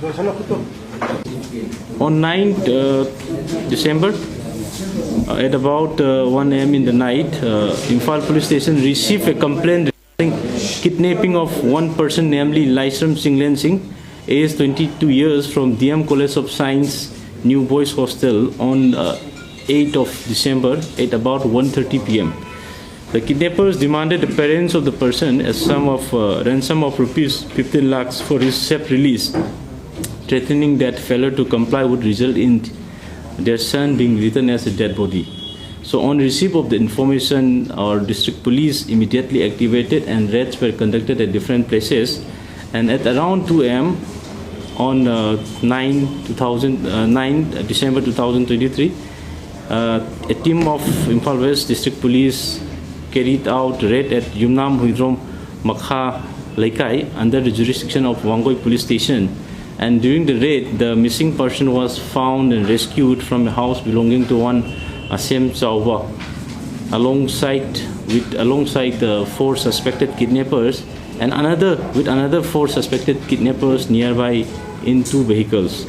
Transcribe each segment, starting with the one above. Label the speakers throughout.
Speaker 1: On 9th December, at about 1 a.m. in the night, Imphal Police Station received a complaint regarding kidnapping of one person, namely Laisram Singlen Singh, aged 22 years, from DM College of Science, New Boys Hostel on 8th of December at about 1:30 p.m. The kidnappers demanded the parents of the person a ransom of rupees 15 lakhs for his safe release, threatening that failure to comply would result in their son being written as a dead body. So on receipt of the information, our district police immediately activated and raids were conducted at different places. And at around 2 a.m. on 9 December 2023, a team of Imphal West District Police carried out raid at Yumnam Huidrom Makha Laikai under the jurisdiction of Wangoi Police Station. And during the raid, the missing person was found and rescued from a house belonging to one Asem Chauba, alongside the 4 suspected kidnappers, and another 4 suspected kidnappers nearby in 2 vehicles.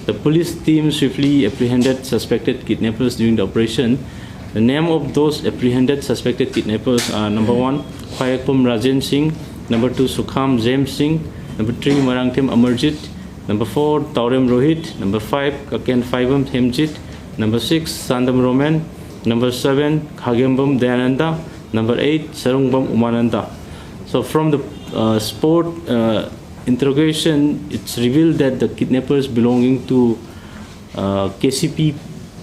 Speaker 1: The police team swiftly apprehended suspected kidnappers during the operation. The name of those apprehended suspected kidnappers are: number 1, Khayakpum Rajen Singh; number 2, Sukham James Singh; number 3, Marangtem Amarjit; number 4, Taurem Rohit; number 5, Kaken Faibam Hemjit; number 6, Sandam Roman; number 7, Khagembam Dayananda; number 8, Sarungbam Umananda. So from the sport interrogation, it's revealed that the kidnappers belonging to KCP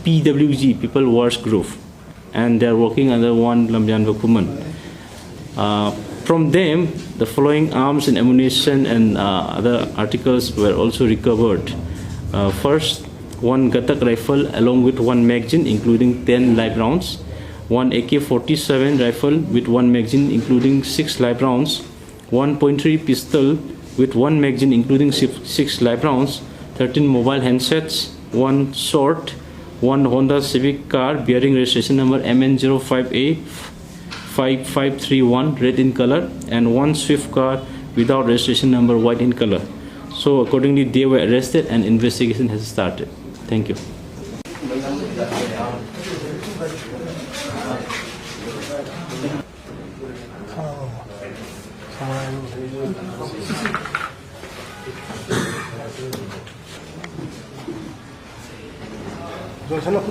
Speaker 1: PWG, People Wars Group, and they are working under one Lamjan Vakuman. From them, the following arms and ammunition and other articles were also recovered. First, 1 Gatak rifle along with 1 magazine including 10 live rounds, 1 AK-47 rifle with 1 magazine including 6 live rounds, 1.3 pistol with 1 magazine including 6 live rounds, 13 mobile handsets, 1 sword, 1 Honda Civic car bearing registration number MN05A5531 red in color, and 1 Swift car without registration number white in color. So accordingly, they were arrested and investigation has started. Thank you.
Speaker 2: Sana